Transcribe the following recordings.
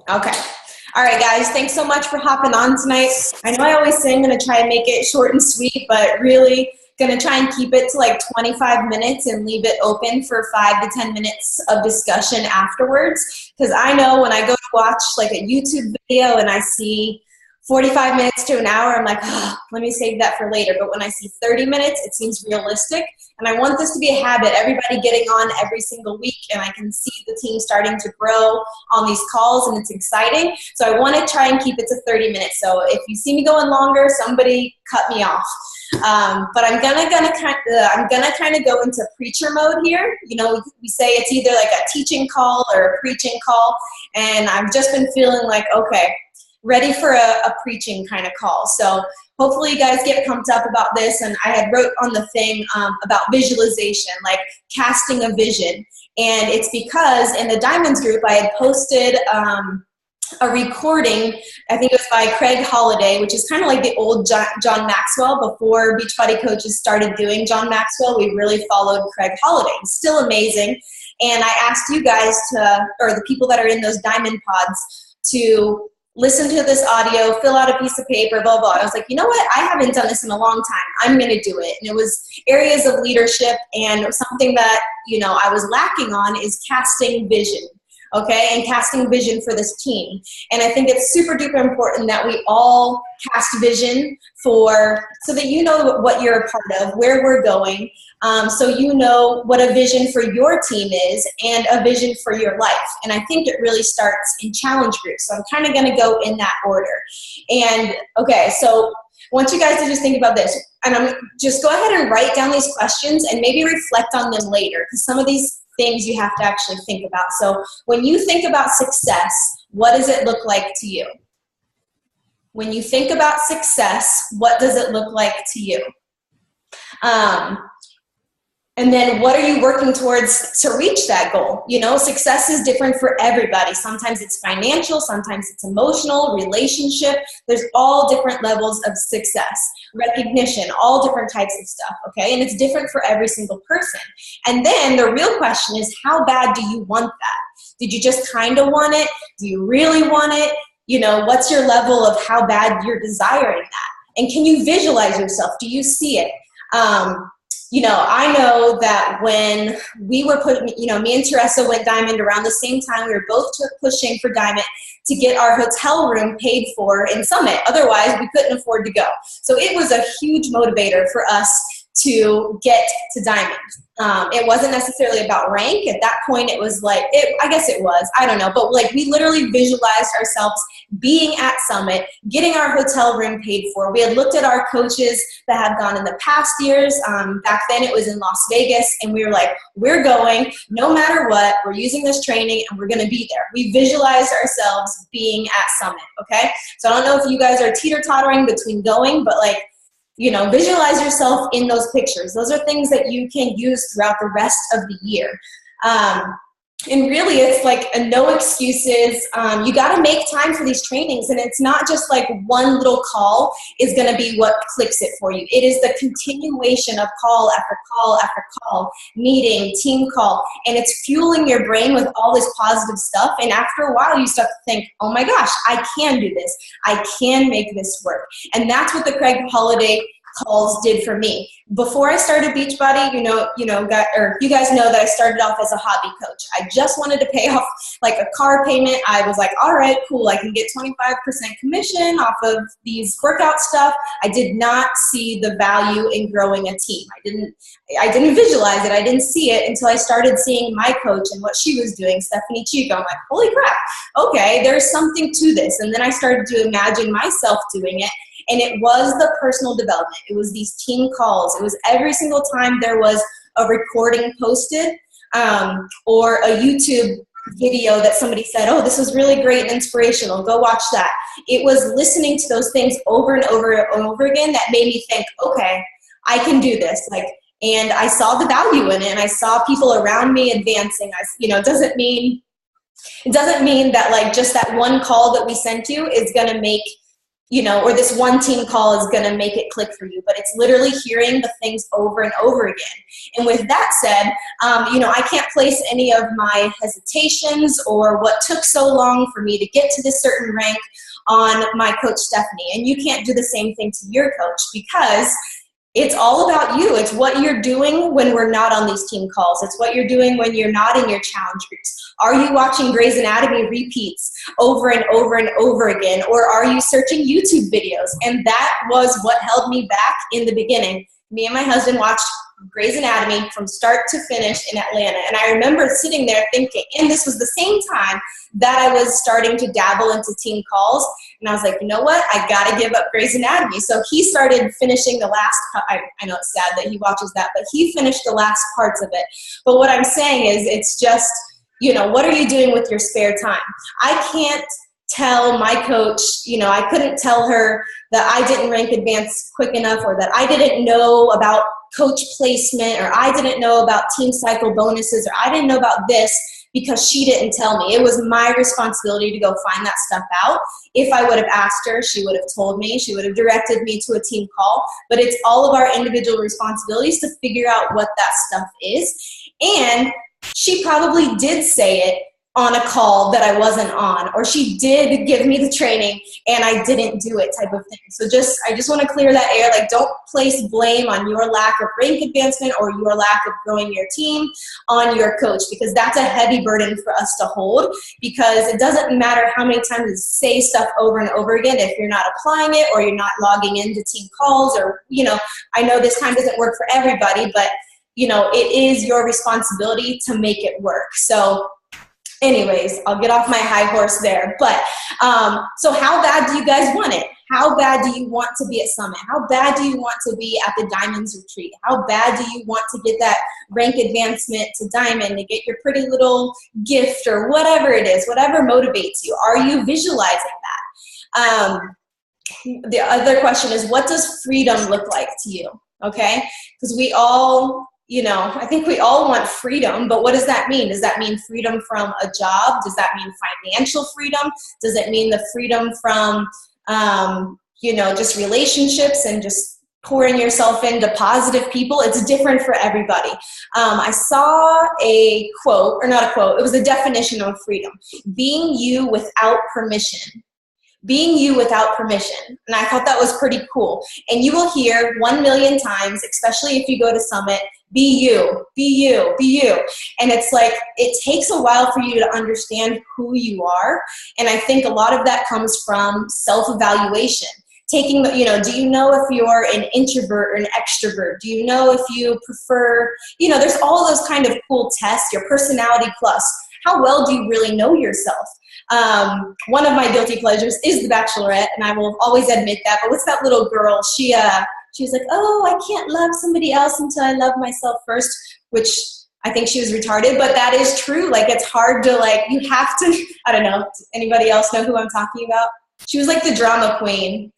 Okay. All right, guys, thanks so much for hopping on tonight. I know I always say I'm going to try and make it short and sweet, but really going to try and keep it to like 25 minutes and leave it open for 5 to 10 minutes of discussion afterwards. Because I know when I go to watch like a YouTube video and I see 45 minutes to an hour, I'm like, oh, let me save that for later. But when I see 30 minutes, it seems realistic. And I want this to be a habit, everybody getting on every single week, and I can see the team starting to grow on these calls, and it's exciting. So I want to try and keep it to 30 minutes. So if you see me going longer, somebody cut me off. But I'm gonna kind of go into preacher mode here. You know, we say it's either like a teaching call or a preaching call, and I've just been feeling like, okay, ready for a preaching kind of call. So hopefully you guys get pumped up about this. And I had wrote on the thing about visualization, like casting a vision. And it's because in the Diamonds group, I had posted a recording, I think it was by Craig Holiday, which is kind of like the old John Maxwell. Before Beachbody Coaches started doing John Maxwell, we really followed Craig Holiday. Still amazing. And I asked you guys to, or the people that are in those Diamond Pods, to listen to this audio, fill out a piece of paper, blah, blah. I was like, you know what? I haven't done this in a long time. I'm going to do it. And it was areas of leadership, and something that, you know, I was lacking on is casting vision. Okay, and casting vision for this team. And I think it's super duper important that we all cast vision so that you know what you're a part of, where we're going, so you know what a vision for your team is and a vision for your life. And I think it really starts in challenge groups. So I'm kind of going to go in that order. And okay, so I want you guys to just think about this. And I'm just go ahead and write down these questions and maybe reflect on them later, because some of these things you have to actually think about. So when you think about success, what does it look like to you? When you think about success, what does it look like to you? And then what are you working towards to reach that goal? You know, success is different for everybody. Sometimes it's financial, sometimes it's emotional, relationship. There's all different levels of success, recognition, all different types of stuff, okay? And it's different for every single person. And then the real question is, how bad do you want that? Did you just kind of want it? Do you really want it? You know, what's your level of how bad you're desiring that? And can you visualize yourself? Do you see it? You know, I know that when we were putting, you know, me and Teresa went Diamond around the same time. We were both pushing for Diamond to get our hotel room paid for in Summit. Otherwise, we couldn't afford to go. So it was a huge motivator for us to get to Diamond. It wasn't necessarily about rank. At that point, it was like, I guess it was, I don't know. But like we literally visualized ourselves being at Summit, getting our hotel room paid for. We had looked at our coaches that had gone in the past years. Back then it was in Las Vegas. And we were like, we're going no matter what. We're using this training and we're going to be there. We visualized ourselves being at Summit, okay? So I don't know if you guys are teeter-tottering between going, but like, you know, visualize yourself in those pictures. Those are things that you can use throughout the rest of the year. And really, it's like a no excuses. You got to make time for these trainings, and it's not just like one little call is going to be what clicks it for you. It is the continuation of call after call after call, meeting, team call, and it's fueling your brain with all this positive stuff. And after a while, you start to think, oh my gosh, I can do this. I can make this work. And that's what the Craig Holiday calls did for me. Before I started Beachbody, you guys know that I started off as a hobby coach. I just wanted to pay off like a car payment. I was like, all right, cool. I can get 25% commission off of these workout stuff. I did not see the value in growing a team. I didn't visualize it. I didn't see it until I started seeing my coach and what she was doing, Stephanie Chico. I'm like, holy crap. Okay, there's something to this. And then I started to imagine myself doing it. And it was the personal development. It was these team calls. It was every single time there was a recording posted or a YouTube video that somebody said, oh, this was really great and inspirational. Go watch that. It was listening to those things over and over and over again that made me think, okay, I can do this. And I saw the value in it, and I saw people around me advancing. It doesn't mean that like just that one call that we sent you is going to make you know, or this one team call is going to make it click for you, but it's literally hearing the things over and over again. And with that said, you know, I can't place any of my hesitations or what took so long for me to get to this certain rank on my coach Stephanie. And you can't do the same thing to your coach, because it's all about you. It's what you're doing when we're not on these team calls. It's what you're doing when you're not in your challenge groups. Are you watching Grey's Anatomy repeats over and over and over again? Or are you searching YouTube videos? And that was what held me back in the beginning. Me and my husband watched Grey's Anatomy from start to finish in Atlanta. And I remember sitting there thinking, and this was the same time that I was starting to dabble into team calls. And I was like, you know what? I got to give up Grey's Anatomy. So he started finishing the last, I know it's sad that he watches that, but he finished the last parts of it. But what I'm saying is, it's just, you know, what are you doing with your spare time? I can't tell my coach, you know, I couldn't tell her that I didn't rank advanced quick enough, or that I didn't know about coach placement, or I didn't know about team cycle bonuses, or I didn't know about this, because she didn't tell me. It was my responsibility to go find that stuff out. If I would have asked her, she would have told me, she would have directed me to a team call, but it's all of our individual responsibilities to figure out what that stuff is. And she probably did say it on a call that I wasn't on, or she did give me the training and I didn't do it, type of thing. So I just want to clear that air. Like, don't place blame on your lack of rank advancement or your lack of growing your team on your coach, because that's a heavy burden for us to hold, because it doesn't matter how many times you say stuff over and over again. If you're not applying it, or you're not logging into team calls, or, you know, I know this time doesn't work for everybody, but, you know, it is your responsibility to make it work. So anyways, I'll get off my high horse there. But so how bad do you guys want it? How bad do you want to be at Summit? How bad do you want to be at the Diamonds Retreat? How bad do you want to get that rank advancement to Diamond, to get your pretty little gift, or whatever it is, whatever motivates you? Are you visualizing that? The other question is, what does freedom look like to you? Okay? Because we all, you know, I think we all want freedom, but what does that mean? Does that mean freedom from a job? Does that mean financial freedom? Does it mean the freedom from, you know, just relationships and just pouring yourself into positive people? It's different for everybody. I saw a quote, or not a quote, it was a definition of freedom: being you without permission. Being you without permission. And I thought that was pretty cool. And you will hear 1 million times, especially if you go to Summit, be you, be you, be you. And it's like, it takes a while for you to understand who you are. And I think a lot of that comes from self-evaluation. Taking the, you know, do you know if you're an introvert or an extrovert? Do you know if you prefer, you know, there's all those kind of cool tests, your personality plus. How well do you really know yourself? One of my guilty pleasures is The Bachelorette, and I will always admit that. But what's that little girl? She was like, oh, I can't love somebody else until I love myself first, which I think she was retarded, but that is true. Like, it's hard to, like, you have to, I don't know, does anybody else know who I'm talking about? She was like the drama queen.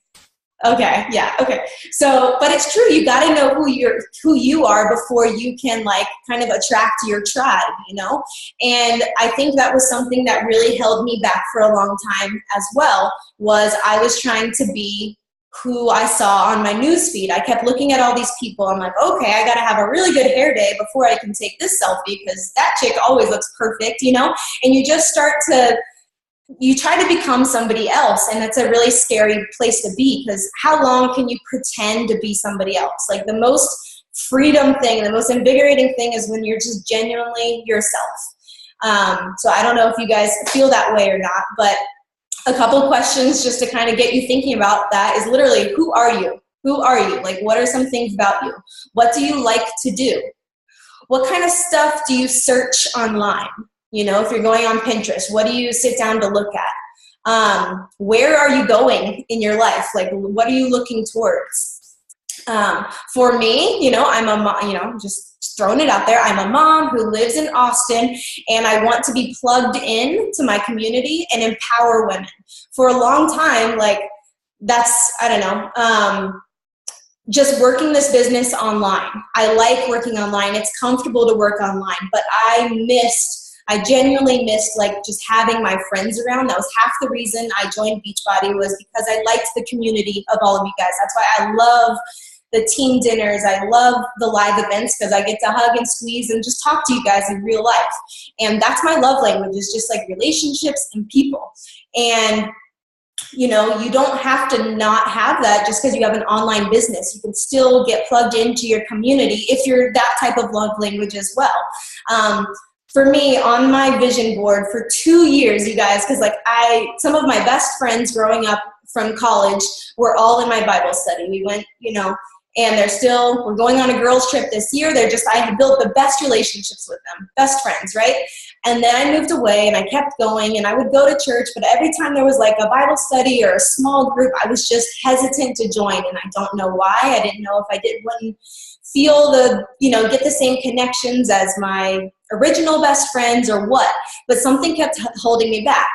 Okay, yeah, okay. So, but it's true, you gotta know who you are before you can, like, kind of attract your tribe, you know? And I think that was something that really held me back for a long time as well, was I was trying to be who I saw on my newsfeed. I kept looking at all these people. I'm like, okay, I gotta have a really good hair day before I can take this selfie, because that chick always looks perfect, you know? And you just start to, you try to become somebody else, and it's a really scary place to be, because how long can you pretend to be somebody else? Like, the most freedom thing, the most invigorating thing is when you're just genuinely yourself. So I don't know if you guys feel that way or not, but a couple questions just to kind of get you thinking about that is literally, who are you? Who are you? Like, what are some things about you? What do you like to do? What kind of stuff do you search online? You know, if you're going on Pinterest, what do you sit down to look at? Where are you going in your life? Like, what are you looking towards? For me, you know, I'm a mom, you know, just throwing it out there. I'm a mom who lives in Austin, and I want to be plugged in to my community and empower women. For a long time, like, that's, I don't know, just working this business online. I like working online. It's comfortable to work online, but I missed I genuinely missed like just having my friends around. That was half the reason I joined Beachbody, was because I liked the community of all of you guys. That's why I love the team dinners. I love the live events because I get to hug and squeeze and just talk to you guys in real life. And that's my love language, is just like relationships and people. And you know, you don't have to not have that just because you have an online business. You can still get plugged into your community if you're that type of love language as well. For me, on my vision board for 2 years, you guys, because like some of my best friends growing up from college were all in my Bible study. We went, you know, and we're going on a girls trip this year. I had built the best relationships with them, best friends, right? And then I moved away and I kept going and I would go to church, but every time there was like a Bible study or a small group, I was just hesitant to join. And I don't know why. I didn't know if I wouldn't feel get the same connections as my original best friends or what, but something kept holding me back.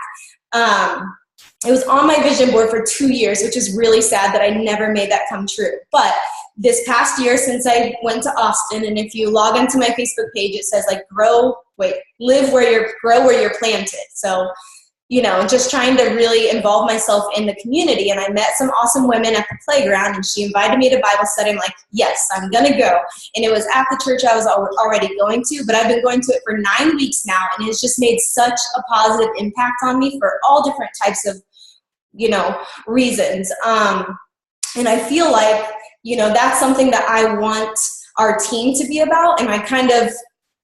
It was on my vision board for 2 years, which is really sad that I never made that come true. But this past year, since I went to Austin, and if you log into my Facebook page, it says like grow where you're planted. So, you know, just trying to really involve myself in the community. And I met some awesome women at the playground, and she invited me to Bible study. I'm like, yes, I'm gonna go. And it was at the church I was already going to, but I've been going to it for 9 weeks now, and it's just made such a positive impact on me for all different types of, you know, reasons. And I feel like, you know, that's something that I want our team to be about. And I kind of,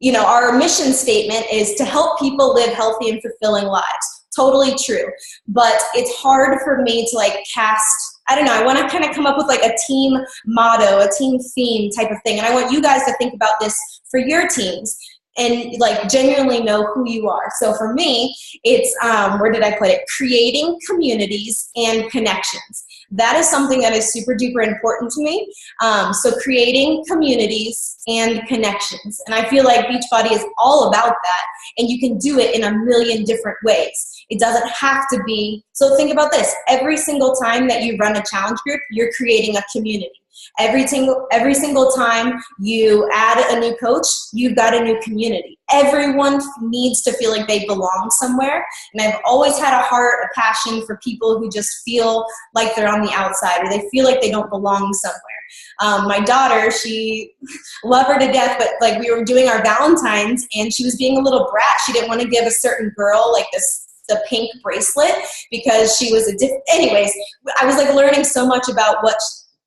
you know, our mission statement is to help people live healthy and fulfilling lives. Totally true. But it's hard for me to like I don't know, I want to kind of come up with like a team motto, a team theme type of thing. And I want you guys to think about this for your teams and like genuinely know who you are. So for me, it's, where did I put it? Creating communities and connections. That is something that is super duper important to me. So creating communities and connections. And I feel like Beachbody is all about that. And you can do it in a million different ways. It doesn't have to be, so think about this. Every single time that you run a challenge group, you're creating a community. Every single time you add a new coach, you've got a new community. Everyone needs to feel like they belong somewhere. And I've always had a heart, a passion for people who just feel like they're on the outside or they feel like they don't belong somewhere. My daughter, she love her to death, but like we were doing our Valentine's and she was being a little brat. She didn't want to give a certain girl like the pink bracelet because she was anyways, I was like learning so much about what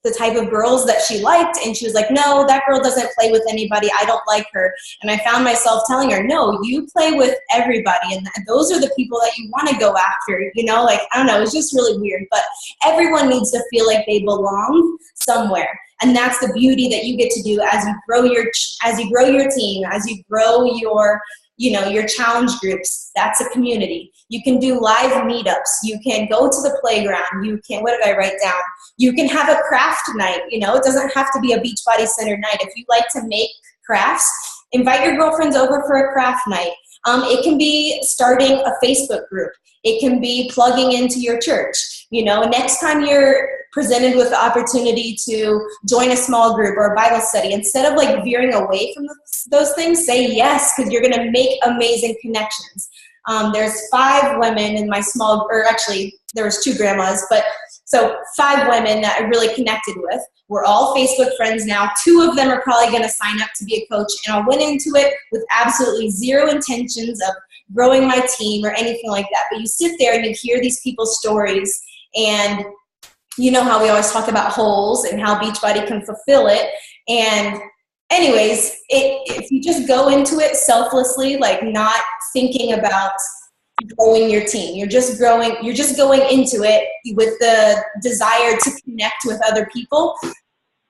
the type of girls that she liked, and she was like, no, that girl doesn't play with anybody, I don't like her. And I found myself telling her, no, you play with everybody, and those are the people that you want to go after, you know, like, I don't know, it's just really weird, but everyone needs to feel like they belong somewhere. And that's the beauty that you get to do as you grow your team, as you grow your, you know, your challenge groups. That's a community. You can do live meetups. You can go to the playground. You can, what did I write down? You can have a craft night. You know, it doesn't have to be a Beachbody centered night. If you like to make crafts, invite your girlfriends over for a craft night. It can be starting a Facebook group. It can be plugging into your church. You know, next time you're presented with the opportunity to join a small group or a Bible study, instead of like veering away from those things, say yes, because you're going to make amazing connections. There's 5 women in my small, or actually there was 2 grandmas, but so 5 women that I really connected with. We're all Facebook friends now. 2 of them are probably going to sign up to be a coach, and I went into it with absolutely zero intentions of growing my team or anything like that. But you sit there and you hear these people's stories, and you know how we always talk about holes and how Beachbody can fulfill it. And anyways, if you just go into it selflessly, like not thinking about growing your team, you're just going into it with the desire to connect with other people.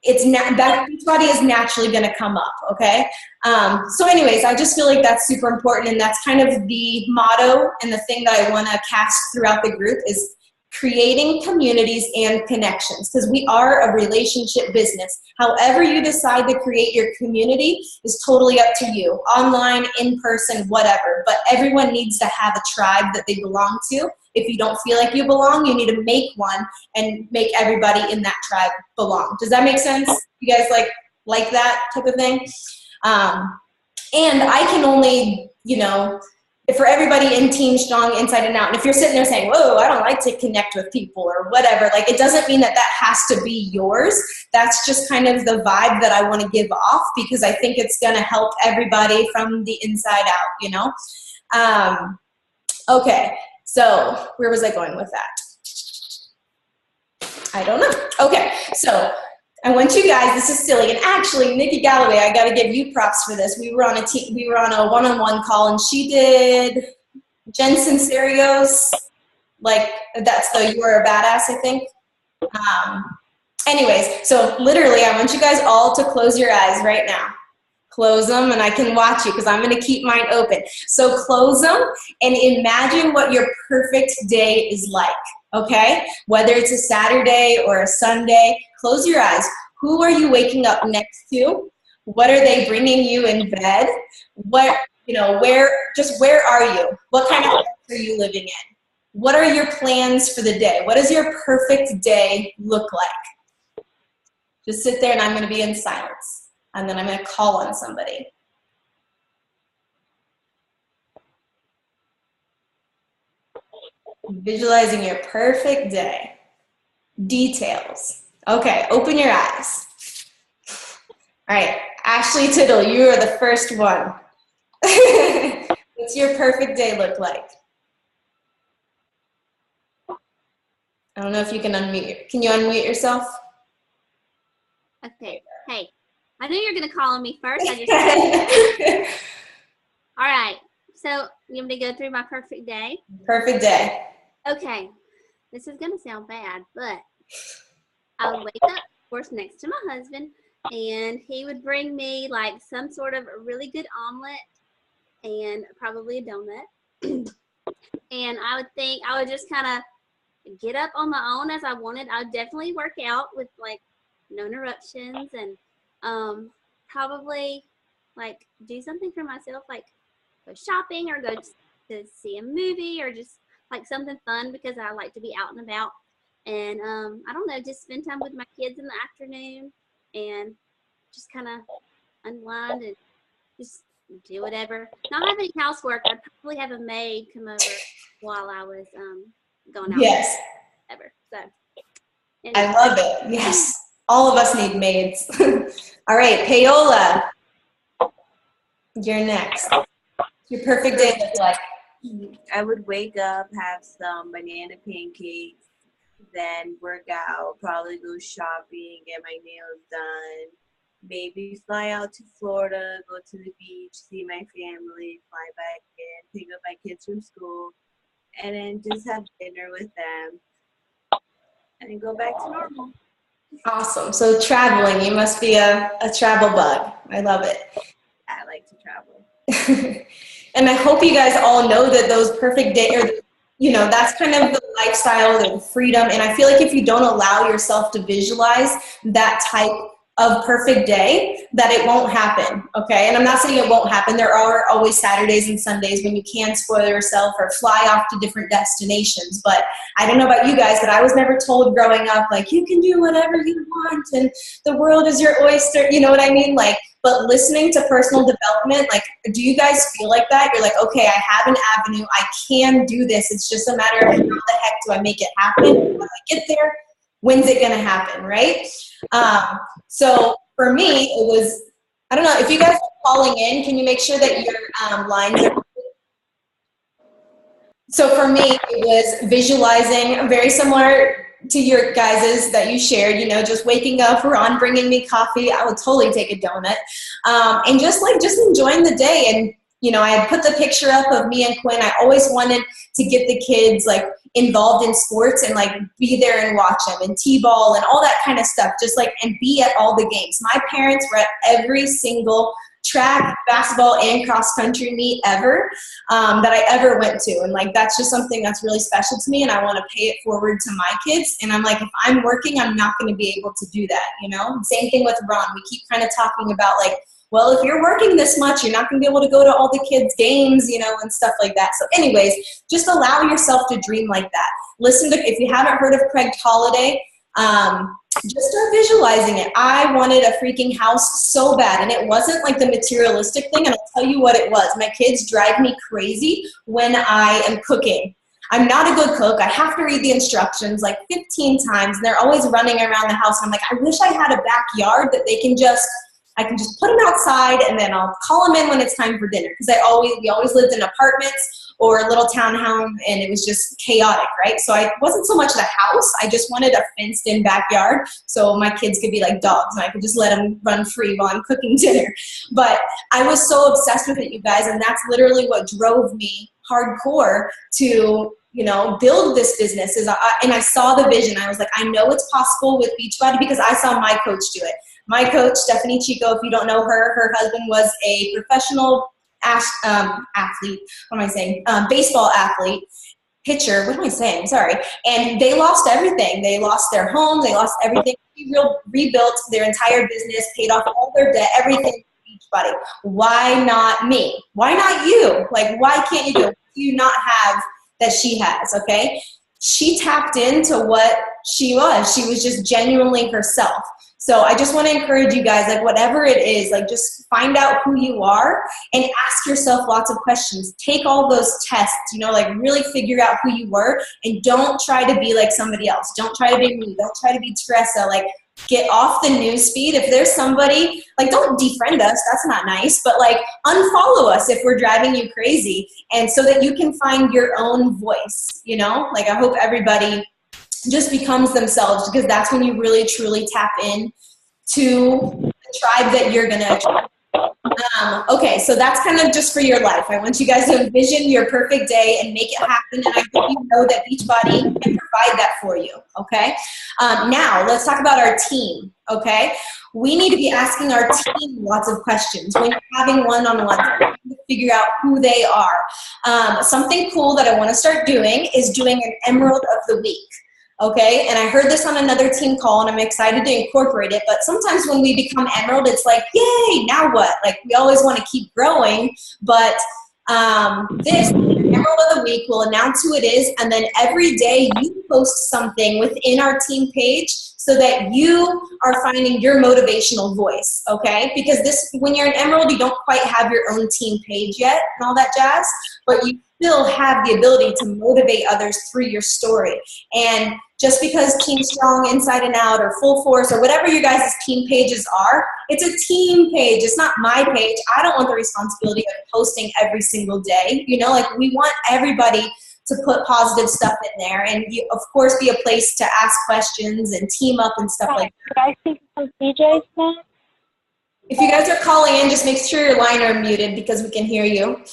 That Beachbody is naturally going to come up, okay? So anyways, I just feel like that's super important, and that's kind of the motto and the thing that I want to cast throughout the group is creating communities and connections, because we are a relationship business. However you decide to create your community is totally up to you, online, in person, whatever. But everyone needs to have a tribe that they belong to. If you don't feel like you belong, you need to make one and make everybody in that tribe belong. Does that make sense? You guys like that type of thing? And I can only, you know, for everybody in Team Strong Inside and Out. And if you're sitting there saying, whoa, I don't like to connect with people or whatever, like it doesn't mean that that has to be yours. That's just kind of the vibe that I want to give off, because I think it's going to help everybody from the inside out, you know? Okay, so where was I going with that? I don't know. Okay, so I want you guys, this is silly, and actually, Nikki Galloway, I got to give you props for this. We were on a one-on-one call, and she did Jen Sincerio's, like, that's the "You're a Badass," I think. Anyways, so literally, I want you guys all to close your eyes right now. Close them, and I can watch you because I'm going to keep mine open. So close them and imagine what your perfect day is like, okay? Whether it's a Saturday or a Sunday, close your eyes. Who are you waking up next to? What are they bringing you in bed? What, you know, where are you? What kind of life are you living in? What are your plans for the day? What does your perfect day look like? Just sit there, and I'm going to be in silence. And then I'm going to call on somebody. Visualizing your perfect day. Details. Okay, open your eyes. All right, Ashley Tittle, you are the first one. What's your perfect day look like? I don't know if you can unmute. Can you unmute yourself? Okay, hey. I knew you were going to call on me first. I just All right. So you want me to go through my perfect day? Perfect day. Okay. This is going to sound bad, but I would wake up, of course, next to my husband, and he would bring me like some sort of really good omelet and probably a donut. And I would just kind of get up on my own as I wanted. I would definitely work out with like no interruptions, and probably like do something for myself, like go shopping or go to see a movie or just like something fun, because I like to be out and about. And I don't know, just spend time with my kids in the afternoon and just kind of unwind and just do whatever. Not have any housework. I'd probably have a maid come over while I was going out. Yes. Whatever. So anyway. I love it. Yes. All of us need maids. All right, Paola, you're next. Your perfect day looks like? I would wake up, have some banana pancakes, then work out, probably go shopping, get my nails done, maybe fly out to Florida, go to the beach, see my family, fly back in, pick up my kids from school, and then just have dinner with them, and then go back to normal. Awesome. So traveling, you must be a travel bug. I love it. I like to travel. And I hope you guys all know that those perfect days, or, you know, that's kind of the lifestyle, the freedom. And I feel like if you don't allow yourself to visualize that type of perfect day, that it won't happen, okay? And I'm not saying it won't happen. There are always Saturdays and Sundays when you can spoil yourself or fly off to different destinations. But I don't know about you guys, but I was never told growing up, like, you can do whatever you want and the world is your oyster, you know what I mean? Like, but listening to personal development, like, do you guys feel like that? You're like, okay, I have an avenue. I can do this. It's just a matter of how the heck do I make it happen? When I get there, when's it going to happen, right? So for me, it was, I don't know, if you guys are calling in, can you make sure that your lines are? So for me, it was visualizing, very similar to your guys's that you shared, you know, just waking up, Ron bringing me coffee, I would totally take a donut, and just enjoying the day. And, you know, I had put the picture up of me and Quinn. I always wanted to get the kids, like, involved in sports and, like, be there and watch them, and t-ball and all that kind of stuff, just like, and be at all the games. My parents were at every single track, basketball, and cross country meet ever that I ever went to. And, like, that's just something that's really special to me, and I want to pay it forward to my kids. And I'm like, if I'm working, I'm not going to be able to do that, you know? Same thing with Ron. We keep kind of talking about, like, well, if you're working this much, you're not going to be able to go to all the kids' games, you know, and stuff like that. So anyways, just allow yourself to dream like that. Listen to, if you haven't heard of Craig Holiday, just start visualizing it. I wanted a freaking house so bad, and it wasn't like the materialistic thing, and I'll tell you what it was. My kids drive me crazy when I am cooking. I'm not a good cook. I have to read the instructions like 15 times, and they're always running around the house. And I'm like, I wish I had a backyard that I can just put them outside, and then I'll call them in when it's time for dinner. Because we always lived in apartments or a little townhome, and it was just chaotic, right? So I wasn't so much the house. I just wanted a fenced-in backyard so my kids could be like dogs, and I could just let them run free while I'm cooking dinner. But I was so obsessed with it, you guys, and that's literally what drove me hardcore to build this business. And I saw the vision. I was like, I know it's possible with Beachbody because I saw my coach do it. My coach, Stephanie Chico, if you don't know her, her husband was a professional athlete. What am I saying? Baseball athlete, pitcher. What am I saying? Sorry. And they lost everything. They lost their home. They lost everything. He rebuilt their entire business, paid off all their debt, everything. Beachbody. Why not me? Why not you? Like, why can't you do it? What do you not have that she has? Okay. She tapped into what she was. She was just genuinely herself. So I just want to encourage you guys, like whatever it is, like just find out who you are and ask yourself lots of questions. Take all those tests, like really figure out who you were, and don't try to be like somebody else. Don't try to be me. Don't try to be Teresa. Like, get off the news feed. If there's somebody, like, don't defriend us. That's not nice. But like, unfollow us if we're driving you crazy, and so that you can find your own voice, Like, I hope everybody just becomes themselves, because that's when you really truly tap in to the tribe that you're going to attract. Okay, so that's kind of just for your life. I want you guys to envision your perfect day and make it happen, and I hope you know that Beachbody can provide that for you, okay? Now, let's talk about our team, okay? We need to be asking our team lots of questions. When you're having one-on-ones, to figure out who they are. Something cool that I want to start doing is doing an Emerald of the Week. Okay, and I heard this on another team call, and I'm excited to incorporate it. But sometimes when we become Emerald, it's like, yay, now what? Like, we always want to keep growing. But this Emerald of the Week will announce who it is, and then every day you post something within our team page so that you are finding your motivational voice, okay? Because when you're an Emerald, you don't quite have your own team page yet and all that jazz, but you still have the ability to motivate others through your story. And just because Team Strong, Inside and Out, or Full Force, or whatever your guys' team pages are, it's a team page. It's not my page. I don't want the responsibility of posting every single day. Like, we want everybody to put positive stuff in there, and of course be a place to ask questions and team up and stuff like that. Could I speak to CJ's now? If you guys are calling in, just make sure your line are muted because we can hear you.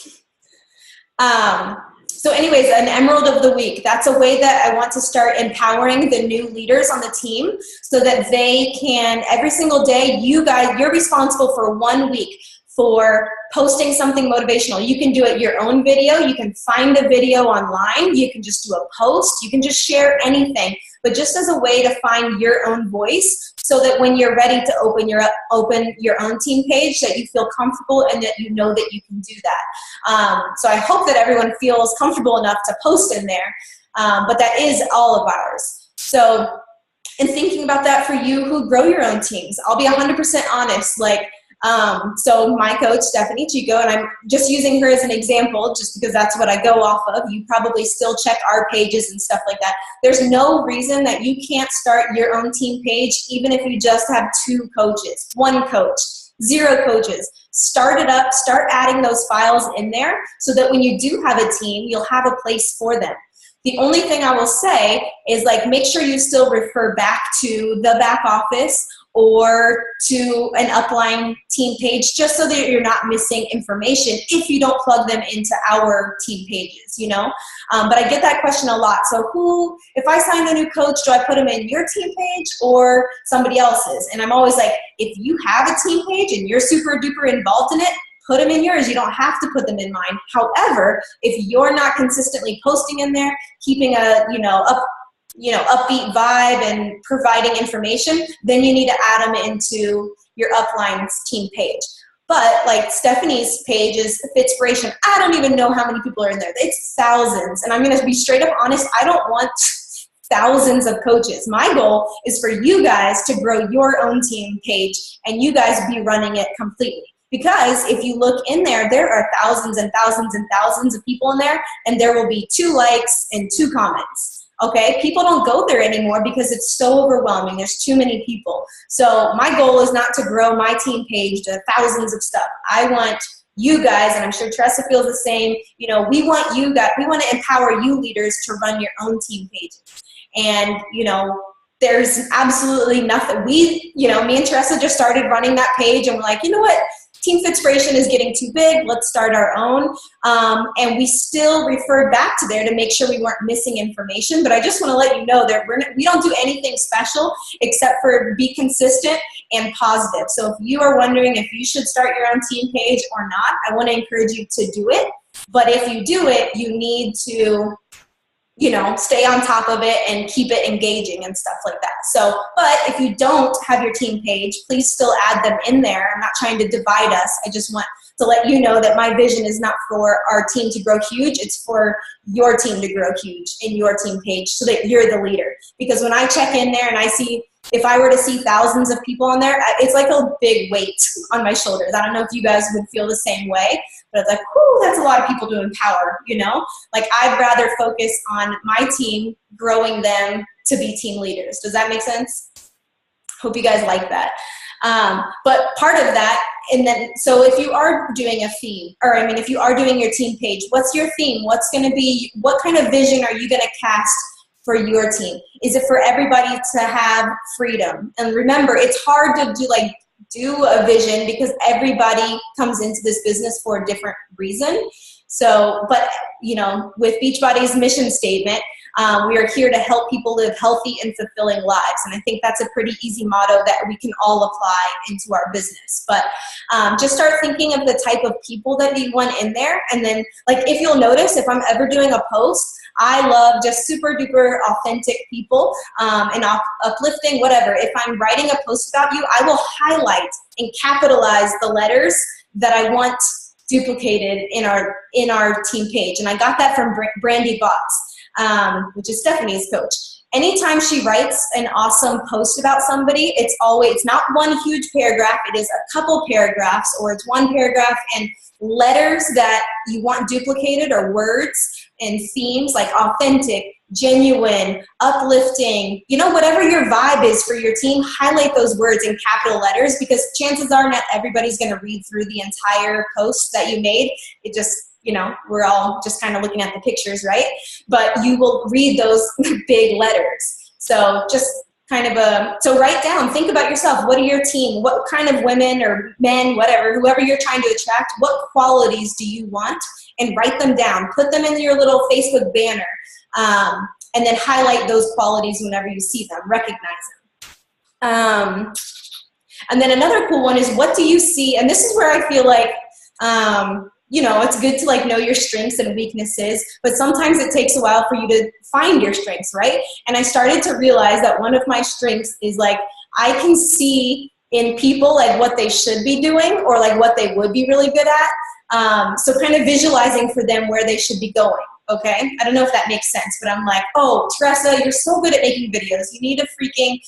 So anyways, an Emerald of the Week. That's a way that I want to start empowering the new leaders on the team so that they can, every single day, you're responsible for 1 week for posting something motivational. You can do it your own video. You can find a video online. You can just do a post. You can just share anything, but just as a way to find your own voice so that when you're ready to open your own team page, that you feel comfortable and that you know that you can do that. So I hope that everyone feels comfortable enough to post in there, but that is all of ours. So in thinking about that for you who grow your own teams, I'll be 100% honest, so my coach, Stephanie Chico, and I'm just using her as an example just because that's what I go off of. You probably still check our pages and stuff like that. There's no reason that you can't start your own team page even if you just have 2 coaches, 1 coach, 0 coaches. Start it up, start adding those files in there so that when you do have a team, you'll have a place for them. The only thing I will say is make sure you still refer back to the back office or to an upline team page just so that you're not missing information if you don't plug them into our team pages, But I get that question a lot. So if I sign a new coach, do I put them in your team page or somebody else's? And I'm always like, if you have a team page and you're super duper involved in it, put them in yours. You don't have to put them in mine. However, if you're not consistently posting in there, keeping a, upbeat vibe and providing information, then you need to add them into your upline's team page. But Stephanie's page is Fitspiration. I don't even know how many people are in there. It's thousands. And I'm going to be straight up honest. I don't want thousands of coaches. My goal is for you guys to grow your own team page and you guys be running it completely. Because if you look in there, there are thousands and thousands and thousands of people in there, and there will be 2 likes and 2 comments. Okay, people don't go there anymore because it's so overwhelming. There's too many people. So my goal is not to grow my team page to thousands of stuff. I want you guys, and I'm sure Tressa feels the same, you know, we want you guys, we want to empower you leaders to run your own team pages. And, you know, there's absolutely nothing. You know, me and Tressa just started running that page, and we're like, you know what? Team Fitspiration is getting too big. Let's start our own. And we still referred back to there to make sure we weren't missing information. But I just want to let you know that we don't do anything special except for be consistent and positive. So if you are wondering if you should start your own team page or not, I want to encourage you to do it. But if you do it, you need to, you know, stay on top of it and keep it engaging and stuff like that. So, but if you don't have your team page, please still add them in there. I'm not trying to divide us. I just want to let you know that my vision is not for our team to grow huge. It's for your team to grow huge in your team page so that you're the leader. Because when I check in there and I see, if I were to see thousands of people on there, it's like a big weight on my shoulders. I don't know if you guys would feel the same way, but it's like, whoo, that's a lot of people to empower, you know? Like, I'd rather focus on my team, growing them to be team leaders. Does that make sense? Hope you guys like that. But part of that, and then, so if you are doing a theme, or I mean, if you are doing your team page, what's your theme? What's gonna be, what kind of vision are you gonna cast for your team? Is it for everybody to have freedom? And remember, it's hard to do a vision because everybody comes into this business for a different reason. So, but you know, with Beachbody's mission statement, we are here to help people live healthy and fulfilling lives. And I think that's a pretty easy motto that we can all apply into our business. But just start thinking of the type of people that you want in there. And then, like, if you'll notice, if I'm ever doing a post, I love just super duper authentic people and uplifting, whatever. If I'm writing a post about you, I will highlight and capitalize the letters that I want duplicated in our team page. And I got that from Brandy Botts, which is Stephanie's coach. Anytime she writes an awesome post about somebody, it's not one huge paragraph, it is a couple paragraphs, or it's one paragraph and letters that you want duplicated, or words and themes like authentic, genuine, uplifting, you know, whatever your vibe is for your team, highlight those words in capital letters, because chances are not everybody's going to read through the entire post that you made. It just, you know, we're all just kind of looking at the pictures, right? But you will read those big letters. So just kind of so write down, think about yourself. What are your team? What kind of women or men, whatever, whoever you're trying to attract, what qualities do you want? And write them down. Put them in your little Facebook banner. And then highlight those qualities whenever you see them. Recognize them. And then another cool one is, what do you see? And this is where I feel like, you know, it's good to like know your strengths and weaknesses, but sometimes it takes a while for you to find your strengths, right? And I started to realize that one of my strengths is like, I can see in people like what they should be doing, or like what they would be really good at. So kind of visualizing for them where they should be going. Okay, I don't know if that makes sense, but I'm like, oh, Tressa, you're so good at making videos. You need to freaking,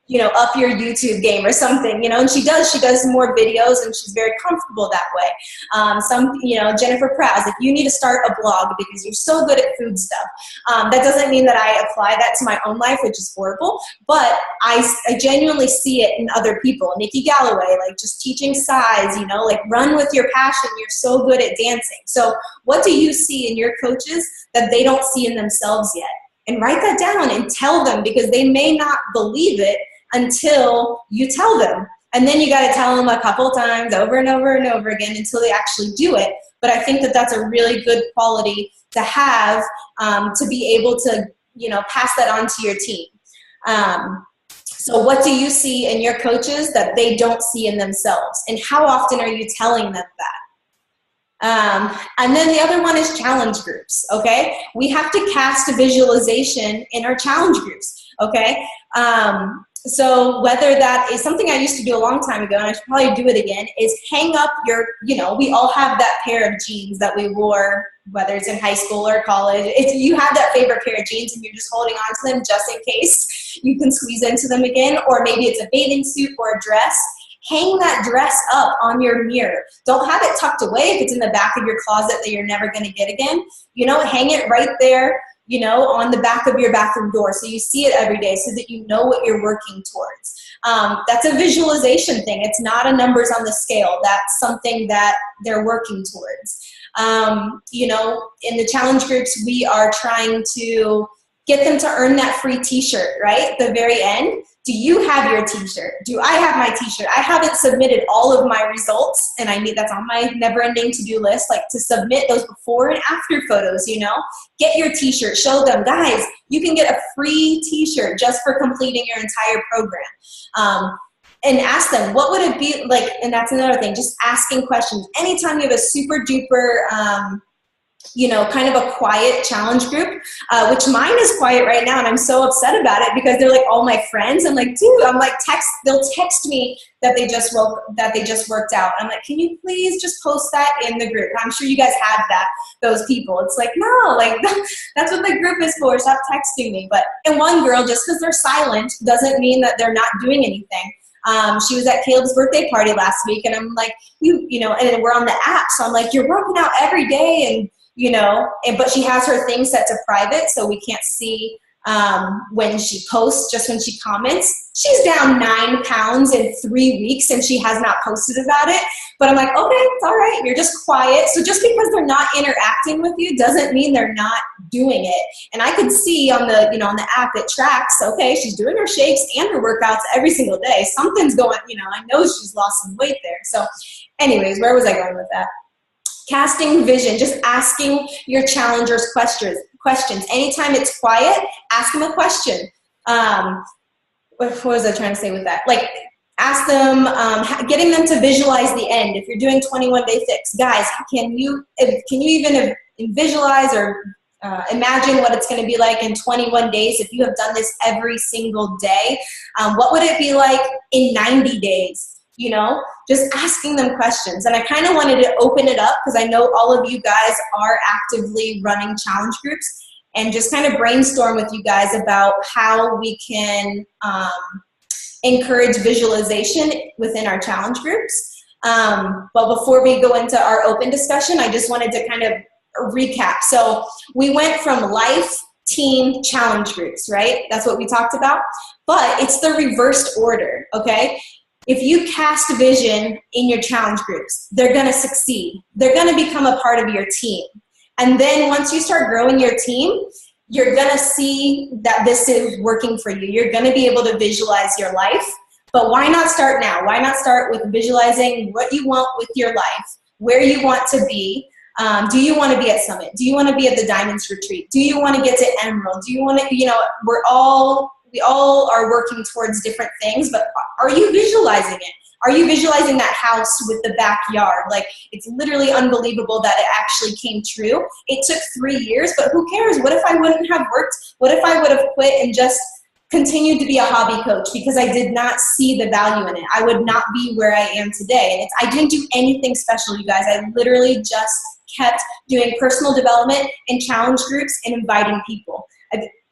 you know, up your YouTube game or something, you know, and she does more videos, and she's very comfortable that way. You know, Jennifer Prowse, if you need to start a blog because you're so good at food stuff, that doesn't mean that I apply that to my own life, which is horrible, but I genuinely see it in other people. Nikki Galloway, like just teaching size, you know, like run with your passion, you're so good at dancing. So what do you see in your coaches that they don't see in themselves yet? And write that down and tell them, because they may not believe it until you tell them. And then you got to tell them a couple times over and over and over again until they actually do it. But I think that that's a really good quality to have, to be able to, you know, pass that on to your team. So what do you see in your coaches that they don't see in themselves? And how often are you telling them that? And then the other one is challenge groups, okay? We have to cast a visualization in our challenge groups, okay? So whether that is something I used to do a long time ago, and I should probably do it again, is hang up your, we all have that pair of jeans that we wore, whether it's in high school or college. If you have that favorite pair of jeans and you're just holding on to them just in case you can squeeze into them again, or maybe it's a bathing suit or a dress, hang that dress up on your mirror. Don't have it tucked away if it's in the back of your closet that you're never going to get again. Hang it right there, on the back of your bathroom door so you see it every day so that you know what you're working towards. That's a visualization thing. It's not a numbers on the scale. That's something that they're working towards. In the challenge groups, we are trying to get them to earn that free t-shirt, right? At the very end. Do you have your t-shirt? Do I have my t-shirt? I haven't submitted all of my results, and that's on my never-ending to-do list, like to submit those before and after photos, Get your t-shirt. Show them, guys, you can get a free t-shirt just for completing your entire program. And ask them, what would it be like? And that's another thing, just asking questions. Anytime you have a super duper, kind of a quiet challenge group, which mine is quiet right now, and I'm so upset about it because they're like all my friends. I'm like, dude, they'll text me that they just worked out. I'm like, can you please just post that in the group? I'm sure you guys have those people. It's like, no, that's what the group is for. Stop texting me. And one girl, just because they're silent doesn't mean that they're not doing anything. She was at Caleb's birthday party last week, and I'm like, and we're on the app, so I'm like, you're working out every day, and but she has her thing set to private, so we can't see when she posts, just when she comments. She's down 9 pounds in 3 weeks, and she has not posted about it. But I'm like, okay, it's all right. You're just quiet. So just because they're not interacting with you doesn't mean they're not doing it. And I could see on the, on the app it tracks, okay, she's doing her shakes and her workouts every single day. Something's going, I know she's lost some weight there. So anyways, where was I going with that? Casting vision, just asking your challengers questions. Anytime it's quiet, ask them a question. What was I trying to say with that? Like, ask them, getting them to visualize the end. If you're doing 21-day fix, guys, can you even visualize or imagine what it's going to be like in 21 days if you have done this every single day? What would it be like in 90 days? Just asking them questions. And I kind of wanted to open it up because I know all of you guys are actively running challenge groups, and just kind of brainstorm with you guys about how we can encourage visualization within our challenge groups. But before we go into our open discussion, I just wanted to kind of recap. So we went from life, team, challenge groups, right? That's what we talked about. But it's the reversed order, okay? If you cast vision in your challenge groups, they're going to succeed. They're going to become a part of your team. And then once you start growing your team, you're going to see that this is working for you. You're going to be able to visualize your life. But why not start now? Why not start with visualizing what you want with your life, where you want to be? Do you want to be at Summit? Do you want to be at the Diamonds Retreat? Do you want to get to Emerald? Do you want to, we all are working towards different things, but are you visualizing it? Are you visualizing that house with the backyard? Like, it's literally unbelievable that it actually came true. It took 3 years, but who cares? What if I wouldn't have worked? What if I would have quit and just continued to be a hobby coach because I did not see the value in it? I would not be where I am today. And I didn't do anything special, you guys. I literally just kept doing personal development and challenge groups and inviting people.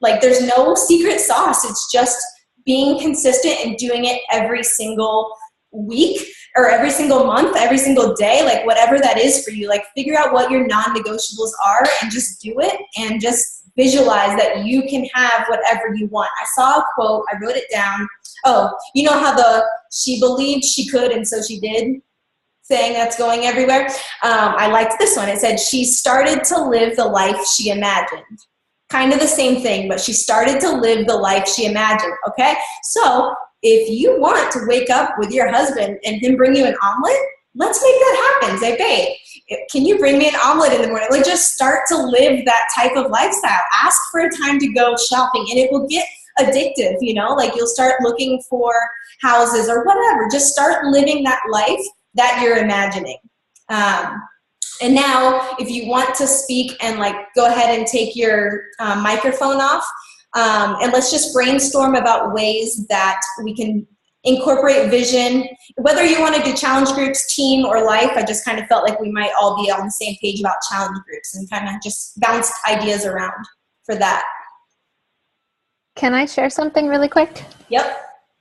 Like, there's no secret sauce. It's just being consistent and doing it every single week or every single month, every single day, like whatever that is for you. Like, figure out what your non-negotiables are and just do it, and just visualize that you can have whatever you want. I saw a quote, I wrote it down. Oh, you know how she believed she could and so she did saying that's going everywhere? I liked this one. It said, she started to live the life she imagined. Kind of the same thing, but she started to live the life she imagined, okay? So if you want to wake up with your husband and him bring you an omelet, let's make that happen. Say, babe, can you bring me an omelet in the morning? Like, just start to live that type of lifestyle. Ask for a time to go shopping, and it will get addictive, like you'll start looking for houses or whatever. Just start living that life that you're imagining. And now, if you want to speak and go ahead and take your microphone off, And let's just brainstorm about ways that we can incorporate vision, whether you want to do challenge groups, team, or life. I just kind of felt like we might all be on the same page about challenge groups and kind of just bounce ideas around for that. Can I share something really quick? Yep.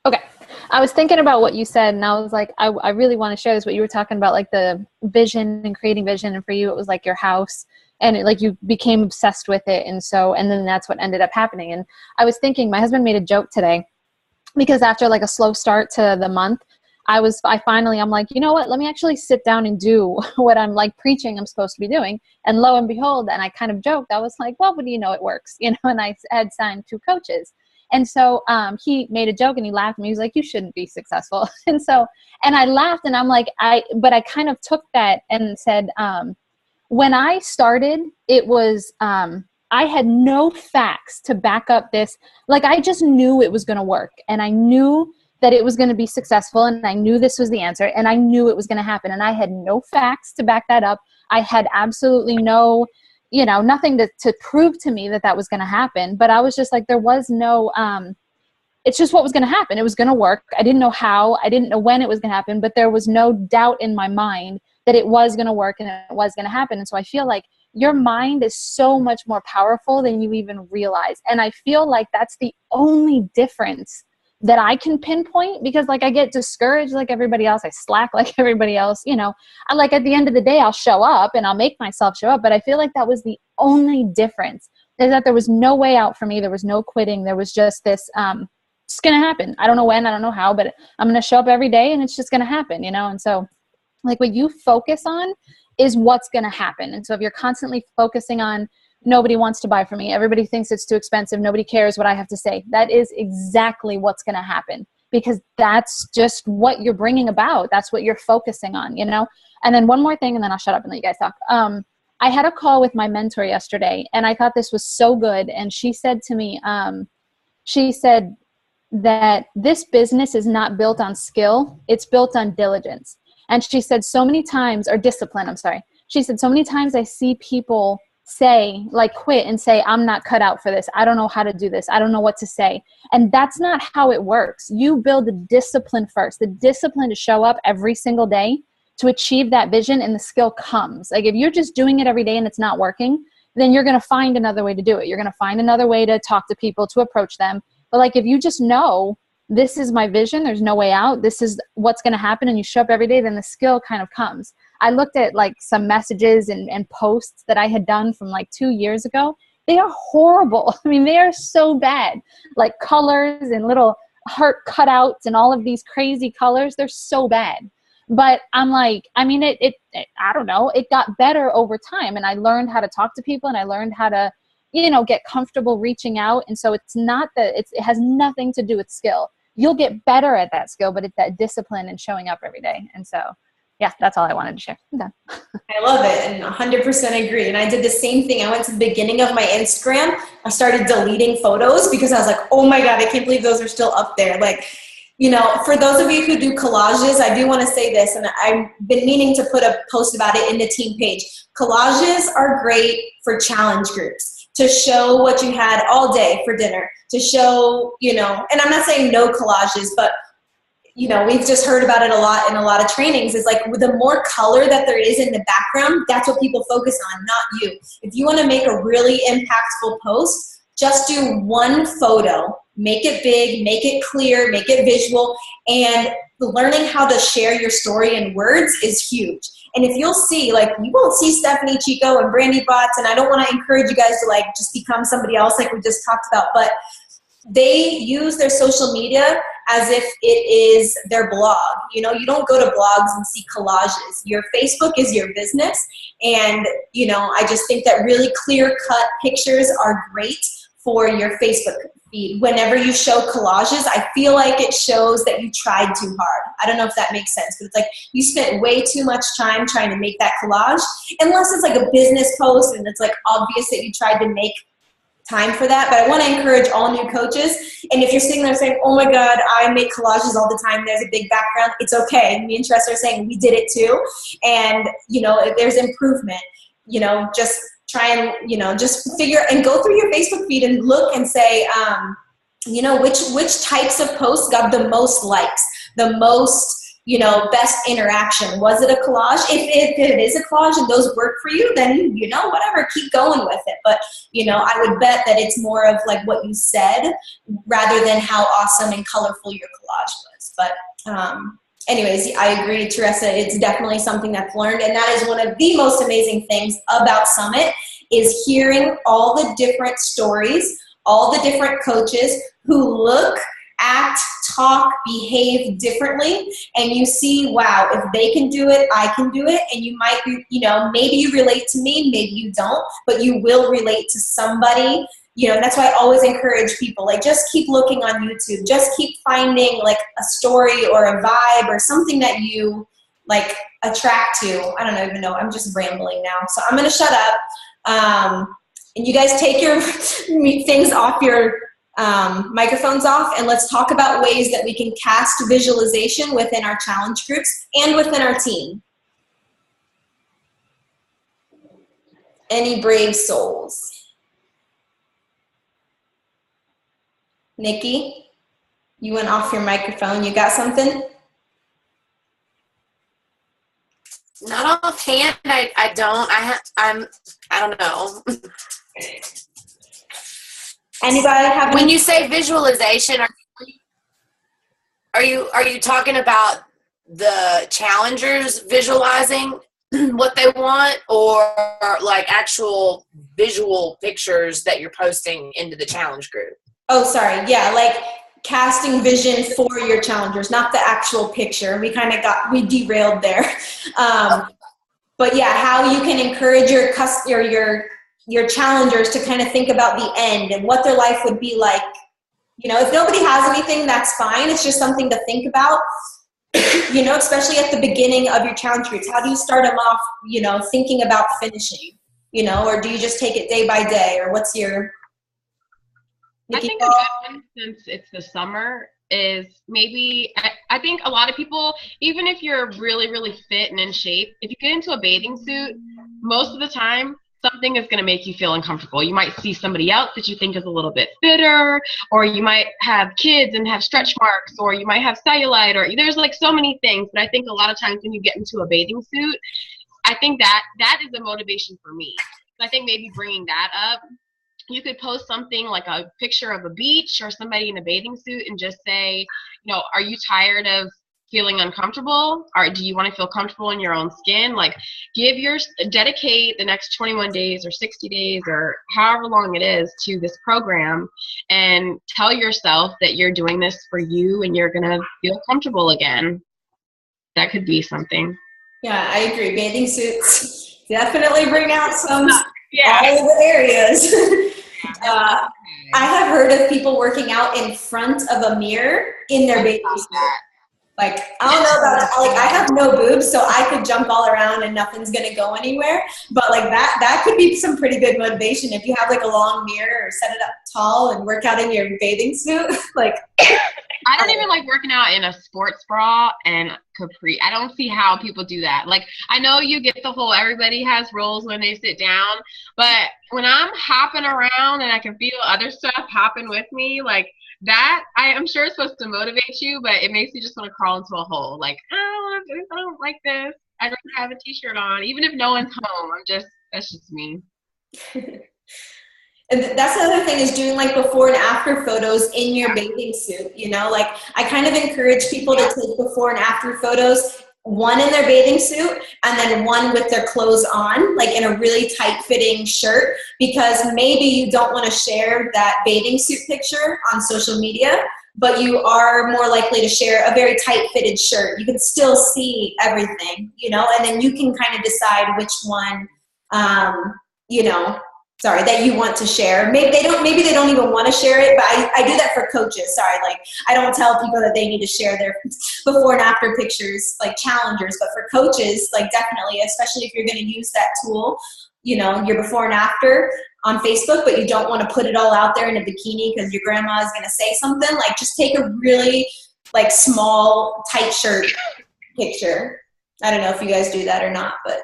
Okay. I was thinking about what you said, and I was like, I really want to share this, what you were talking about, like the vision and creating vision. And for you, it was like your house, and like you became obsessed with it. And then that's what ended up happening. And I was thinking, my husband made a joke today, because after like a slow start to the month, I'm like, you know what, let me actually sit down and do what I'm like preaching I'm supposed to be doing. And lo and behold, and I kind of joked, I was like, well, what do you know, it works, and I had signed 2 coaches. And so he made a joke and he laughed at me. He was like, you shouldn't be successful. And I laughed, and I'm like, but I kind of took that and said, when I started, it was, I had no facts to back up this. Like, I just knew it was going to work, and I knew that it was going to be successful, and I knew this was the answer, and I knew it was going to happen, and I had no facts to back that up. I had absolutely no, nothing to prove to me that was going to happen. But I was just like, there was no, it's just what was going to happen. It was going to work. I didn't know how, I didn't know when it was going to happen, but there was no doubt in my mind that it was going to work and it was going to happen. And so I feel like your mind is so much more powerful than you even realize. And I feel like that's the only difference that I can pinpoint, because like I get discouraged like everybody else. I slack like everybody else. I like at the end of the day, I'll show up and I'll make myself show up. But I feel like that was the only difference, is that there was no way out for me. There was no quitting. There was just this, it's going to happen. I don't know when, I don't know how, but I'm going to show up every day and it's just going to happen, And so like what you focus on is what's going to happen. And so if you're constantly focusing on, nobody wants to buy from me, everybody thinks it's too expensive, nobody cares what I have to say, that is exactly what's going to happen, because that's just what you're bringing about. That's what you're focusing on, And then one more thing, and then I'll shut up and let you guys talk. I had a call with my mentor yesterday, and I thought this was so good. And she said to me, she said that this business is not built on skill, it's built on diligence. And she said so many times, or discipline, I'm sorry. She said so many times I see people say, like, quit and say, I'm not cut out for this. I don't know how to do this. I don't know what to say. And that's not how it works. You build the discipline first, the discipline to show up every single day to achieve that vision, and the skill comes. Like if you're just doing it every day and it's not working, then you're going to find another way to do it. You're going to find another way to talk to people, to approach them. But like if you just know, this is my vision, there's no way out, this is what's going to happen, and you show up every day, then the skill kind of comes. I looked at like some messages and posts that I had done from like 2 years ago. They are horrible. I mean, they are so bad. Like colors and little heart cutouts and all of these crazy colors. They're so bad. But I'm like, I mean, it I don't know. It got better over time, and I learned how to talk to people, and I learned how to, get comfortable reaching out. And so it's not that it has nothing to do with skill. You'll get better at that skill, but it's that discipline and showing up every day. And so, yeah, that's all I wanted to share. I'm done. I love it, and 100% agree. And I did the same thing. I went to the beginning of my Instagram. I started deleting photos because I was like, oh my God, I can't believe those are still up there. Like, for those of you who do collages, I do want to say this, and I've been meaning to put a post about it in the team page. Collages are great for challenge groups, to show what you had all day for dinner, to show, and I'm not saying no collages, but we've just heard about it a lot in a lot of trainings. It's like the more color that there is in the background, that's what people focus on, not you. If you want to make a really impactful post, just do one photo, make it big, make it clear, make it visual, and learning how to share your story in words is huge. And if you'll see, like, you won't see Stephanie Chico and Brandy Bots, and I don't want to encourage you guys to like just become somebody else like we just talked about, but they use their social media as if it is their blog. You don't go to blogs and see collages. Your Facebook is your business. And, I just think that really clear-cut pictures are great for your Facebook feed. Whenever you show collages, I feel like it shows that you tried too hard. I don't know if that makes sense, but it's like you spent way too much time trying to make that collage, unless it's like a business post and it's like obvious that you tried to make time for that. But I want to encourage all new coaches, and if you're sitting there saying, oh my God, I make collages all the time, there's a big background, it's okay. Me and Tress are saying we did it too, and if there's improvement, just try and, you know, just figure and go through your Facebook feed and look and say, you know, which types of posts got the most likes, the most, you know, best interaction. Was it a collage? If it is a collage and those work for you, then, you know, whatever, keep going with it. But, you know, I would bet that it's more of like what you said rather than how awesome and colorful your collage was. But anyways, I agree, Teresa. It's definitely something that's learned. And that is one of the most amazing things about Summit is hearing all the different stories, all the different coaches who look, act, talk, behave differently, and you see, wow, if they can do it, I can do it. And you might be, you know, maybe you relate to me, maybe you don't, but you will relate to somebody. You know, and that's why I always encourage people, like, just keep looking on YouTube, just keep finding like a story or a vibe or something that you like attract to. I don't even know, I'm just rambling now, so I'm gonna shut up. And you guys take your things off, your microphones off, and let's talk about ways that we can cast visualization within our challenge groups and within our team. Any brave souls? Nikki, you went off your microphone. You got something? Not offhand. I don't. I don't know. Anybody have When you say visualization, are you talking about the challengers visualizing what they want, or like actual visual pictures that you're posting into the challenge group? Oh, sorry. Yeah, like casting vision for your challengers, not the actual picture. We derailed there. But yeah, how you can encourage your challengers to kind of think about the end and what their life would be like. You know, if nobody has anything, that's fine. It's just something to think about, you know, especially at the beginning of your challenge groups. How do you start them off, you know, thinking about finishing, you know, or do you just take it day by day, or what's your... I think a good one, since it's the summer, is maybe, I think a lot of people, even if you're really, really fit and in shape, if you get into a bathing suit, most of the time, something is going to make you feel uncomfortable. You might see somebody else that you think is a little bit fitter, or you might have kids and have stretch marks, or you might have cellulite, or there's like so many things. But I think a lot of times when you get into a bathing suit, I think that is a motivation for me. I think maybe bringing that up, you could post something like a picture of a beach or somebody in a bathing suit and just say, you know, are you tired of feeling uncomfortable? Or do you want to feel comfortable in your own skin? Like, dedicate the next 21 days or 60 days or however long it is to this program, and tell yourself that you're doing this for you and you're going to feel comfortable again. That could be something. Yeah, I agree. Bathing suits definitely bring out some Yeah. all the areas. I have heard of people working out in front of a mirror in their bathing suit. Like, I don't know about, like, I have no boobs, so I could jump all around and nothing's gonna go anywhere. But like that could be some pretty good motivation if you have like a long mirror, or set it up tall and work out in your bathing suit. Like, I don't even like working out in a sports bra and capri. I don't see how people do that. Like, I know you get the whole everybody has rules when they sit down, but when I'm hopping around and I can feel other stuff hopping with me, like that, I'm sure it's supposed to motivate you, but it makes you just want to crawl into a hole. Like, I don't like this. I'd rather have a t-shirt on, even if no one's home. That's just me. And that's the other thing, is doing like before and after photos in your bathing suit, you know, like I kind of encourage people to take before and after photos, one in their bathing suit and then one with their clothes on, like in a really tight fitting shirt, because maybe you don't want to share that bathing suit picture on social media, but you are more likely to share a very tight fitted shirt. You can still see everything, you know, and then you can kind of decide which one, you know, that you want to share. Maybe they don't even want to share it, but I do that for coaches. Like, I don't tell people that they need to share their before and after pictures, like challengers, but for coaches, like definitely, especially if you're going to use that tool, you know, your before and after on Facebook, but you don't want to put it all out there in a bikini because your grandma is going to say something. Like, just take a really like small tight shirt picture. I don't know if you guys do that or not, but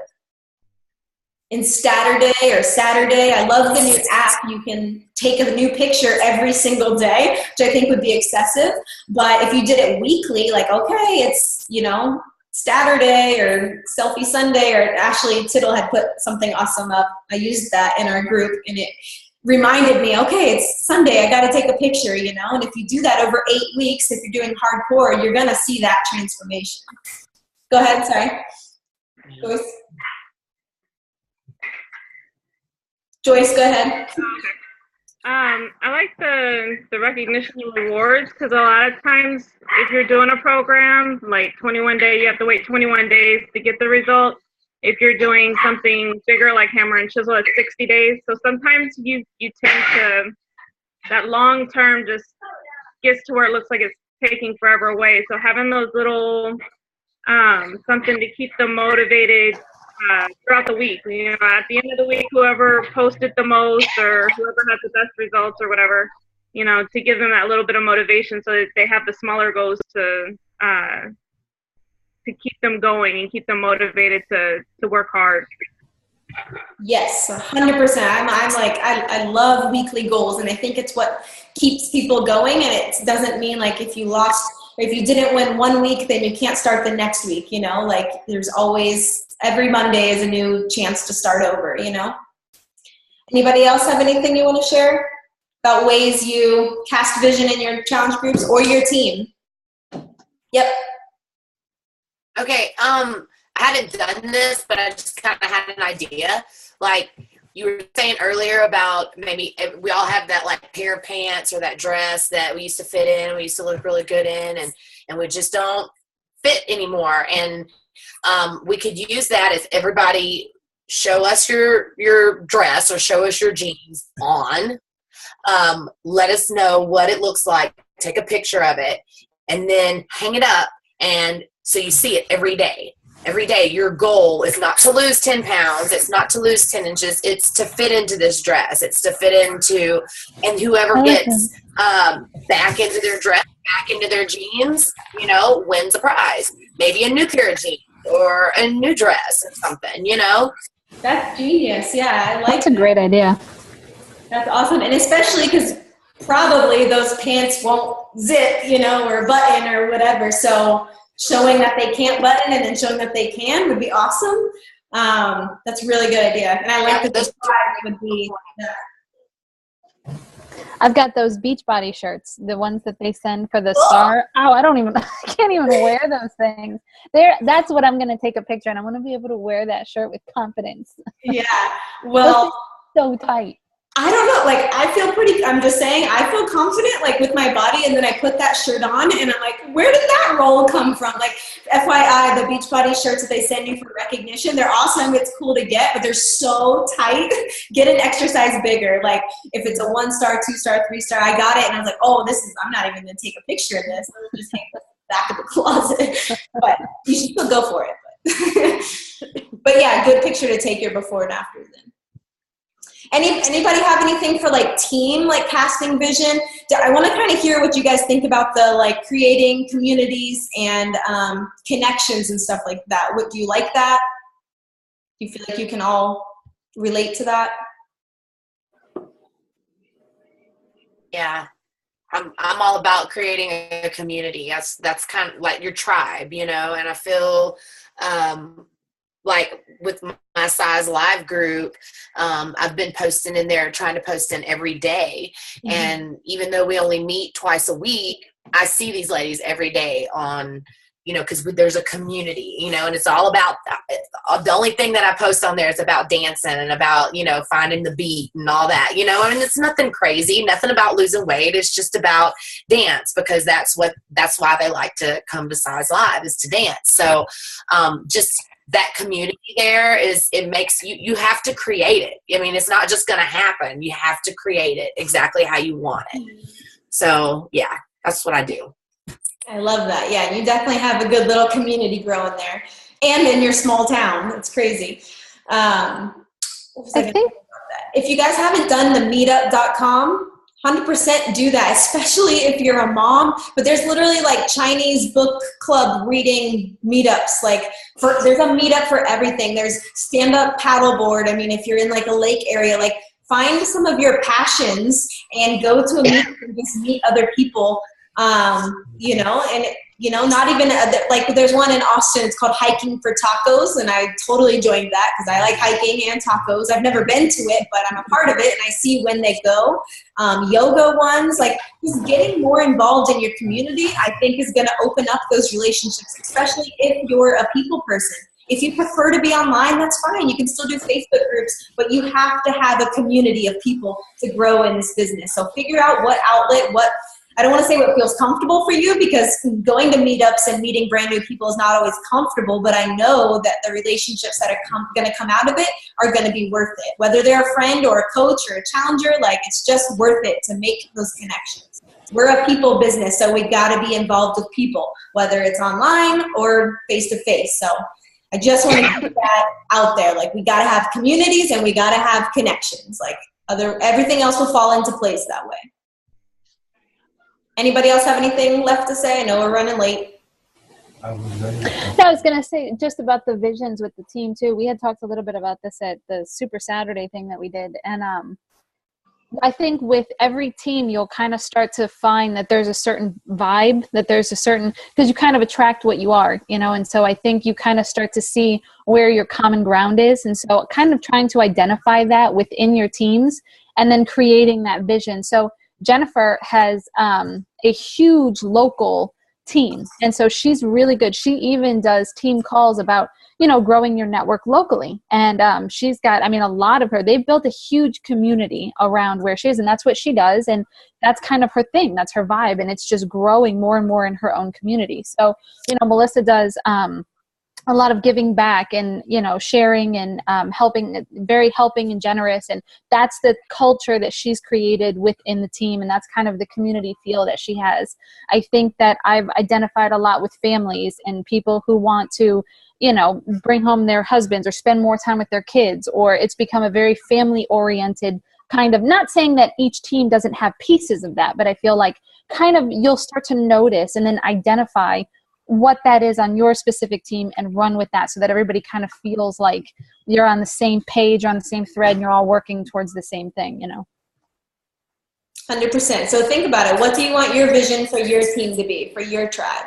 Instaturday or Saturday. I love the new app. You can take a new picture every single day, which I think would be excessive. But if you did it weekly, like, okay, it's, you know, Saturday or Selfie Sunday, or Ashley Tittle had put something awesome up. I used that in our group, and it reminded me, okay, it's Sunday, I got to take a picture, you know. And if you do that over 8 weeks, if you're doing hardcore, you're going to see that transformation. Go ahead, sorry. Joyce, go ahead. I like the recognition and rewards, because a lot of times if you're doing a program like 21 day, you have to wait 21 days to get the result. If you're doing something bigger like hammer and chisel, it's 60 days. So sometimes you tend to, that long term just gets to where it looks like it's taking forever away. So having those little something to keep them motivated throughout the week. You know, at the end of the week, whoever posted the most or whoever had the best results or whatever, you know, to give them that little bit of motivation so that they have the smaller goals to keep them going and keep them motivated to work hard. Yes, 100%. I'm like, I love weekly goals, and I think it's what keeps people going. And it doesn't mean like if you lost, or if you didn't win 1 week, then you can't start the next week, you know, like there's always, every Monday is a new chance to start over, you know. Anybody else have anything you want to share about ways you cast vision in your challenge groups or your team? Yep. Okay, I hadn't done this, but I just kind of had an idea. Like you were saying earlier about maybe we all have that like pair of pants or that dress that we used to fit in, we used to look really good in, and we just don't fit anymore. And we could use that as everybody show us your dress or show us your jeans on. Let us know what it looks like. Take a picture of it and then hang it up. And so you see it every day. Every day, your goal is not to lose 10 pounds. It's not to lose 10 inches. It's to fit into this dress. It's to fit into, and whoever gets back into their dress, back into their jeans, you know, wins a prize. Maybe a new pair of jeans or a new dress or something, you know. That's genius. Yeah, I like That's a great idea. That's awesome. And especially because probably those pants won't zip, you know, or button or whatever. So showing that they can't button and then showing that they can would be awesome. That's a really good idea. And I like that this would be I've got those Beachbody shirts, the ones that they send for the star. Oh, I can't even wear those things. That's what I'm going to take a picture, and I want to be able to wear that shirt with confidence. Yeah. Well, so tight. I don't know, like I'm just saying, I feel confident like with my body, and then I put that shirt on and I'm like, where did that roll come from? Like FYI, the Beachbody shirts that they send you for recognition, they're awesome, it's cool to get, but they're so tight. Get an extra size bigger. Like if it's a 1-star, 2-star, 3-star, I got it and I was like, oh, I'm not even gonna take a picture of this. I'll just hang it back of the closet. But you should still go for it. But yeah, good picture to take your before and after then. Anybody have anything for like team, like casting vision? I want to kind of hear what you guys think about the like creating communities and connections and stuff like that. What do you like that? Do you feel like you can all relate to that? Yeah, I'm all about creating a community. That's kind of like your tribe, you know. And I feel like with my Size Live group, I've been posting in there, trying to post in every day. Mm-hmm. And even though we only meet twice a week, I see these ladies every day on, you know, because there's a community, you know, and it's all about, the only thing that I post on there is about dancing and about, you know, finding the beat and all that, you know. I mean, it's nothing crazy, nothing about losing weight. It's just about dance, because that's why they like to come to Size Live, is to dance. So just that community there it makes you have to create it. I mean, it's not just going to happen. You have to create it exactly how you want it. So yeah, that's what I do. I love that. Yeah, you definitely have a good little community growing there, and in your small town. It's crazy. I think if you guys haven't done the meetup.com, 100% do that, especially if you're a mom. But there's literally like Chinese book club reading meetups. Like there's a meetup for everything. There's stand-up paddleboard. I mean, if you're in like a lake area, like find some of your passions and go to a meetup and just meet other people. You know, and you know, not even like there's one in Austin. It's called Hiking for Tacos, and I totally joined that because I like hiking and tacos. I've never been to it, but I'm a part of it, and I see when they go. Yoga ones, like just getting more involved in your community, I think is going to open up those relationships, especially if you're a people person. If you prefer to be online, that's fine. You can still do Facebook groups, but you have to have a community of people to grow in this business. So figure out what outlet, I don't want to say what feels comfortable for you, because going to meetups and meeting brand new people is not always comfortable, but I know that the relationships that are going to come out of it are going to be worth it. Whether they're a friend or a coach or a challenger, like it's just worth it to make those connections. We're a people business, so we got to be involved with people, whether it's online or face-to-face. So I just want to keep that out there. Like we got to have communities and we got to have connections. Like everything else will fall into place that way. Anybody else have anything left to say? I know we're running late. I was going to say just about the visions with the team too. We had talked a little bit about this at the Super Saturday thing that we did. And I think with every team, you'll kind of start to find that there's a certain vibe, that there's a certain, because you kind of attract what you are, you know? And so I think you kind of start to see where your common ground is. And so kind of trying to identify that within your teams and then creating that vision. So Jennifer has a huge local team. And so she's really good. She even does team calls about, you know, growing your network locally. And she's got, I mean, a lot of they've built a huge community around where she is, and that's what she does. And that's kind of her thing. That's her vibe. And it's just growing more and more in her own community. So, you know, Melissa does a lot of giving back and, you know, sharing and helping, very helping and generous. And that's the culture that she's created within the team. And that's kind of the community feel that she has. I think that I've identified a lot with families and people who want to, you know, bring home their husbands or spend more time with their kids, or it's become a very family oriented kind of, not saying that each team doesn't have pieces of that, but I feel like kind of you'll start to notice and then identify what that is on your specific team and run with that so that everybody kind of feels like you're on the same page, on the same thread, and you're all working towards the same thing, you know? 100%. So think about it. What do you want your vision for your team to be, for your tribe?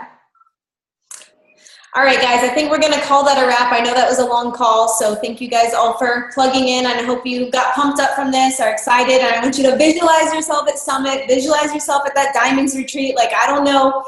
All right, guys, I think we're going to call that a wrap. I know that was a long call, so thank you guys all for plugging in. And I hope you got pumped up from this, are excited. And I want you to visualize yourself at Summit, visualize yourself at that Diamonds retreat. Like, I don't know,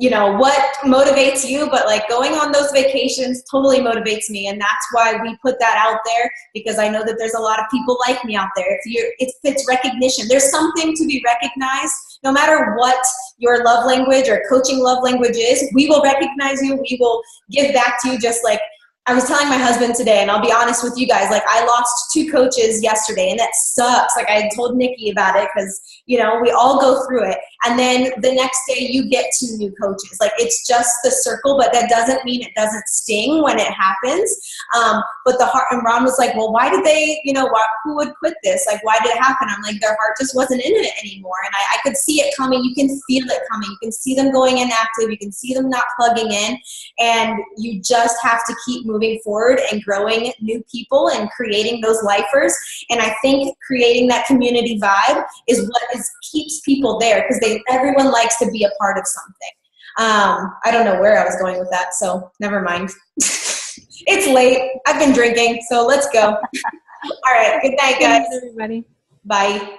you know, what motivates you, but like going on those vacations totally motivates me. And that's why we put that out there, because I know that there's a lot of people like me out there. It's recognition. There's something to be recognized. No matter what your love language or coaching love language is, we will recognize you. We will give back to you, just like I was telling my husband today, and I'll be honest with you guys, like I lost 2 coaches yesterday, and that sucks. Like I had told Nikki about it because, you know, we all go through it. And then the next day you get 2 new coaches. Like it's just the circle, but that doesn't mean it doesn't sting when it happens. But the heart, and Ron was like, well, why did they, you know, who would quit this? Like, why did it happen? I'm like, their heart just wasn't in it anymore. And I could see it coming. You can feel it coming. You can see them going inactive. You can see them not plugging in. And you just have to keep moving forward and growing new people and creating those lifers. And I think creating that community vibe is what keeps people there, because everyone likes to be a part of something. I don't know where I was going with that, so never mind. It's late. I've been drinking, so let's go. All right. Good night, guys. Thanks, everybody. Bye.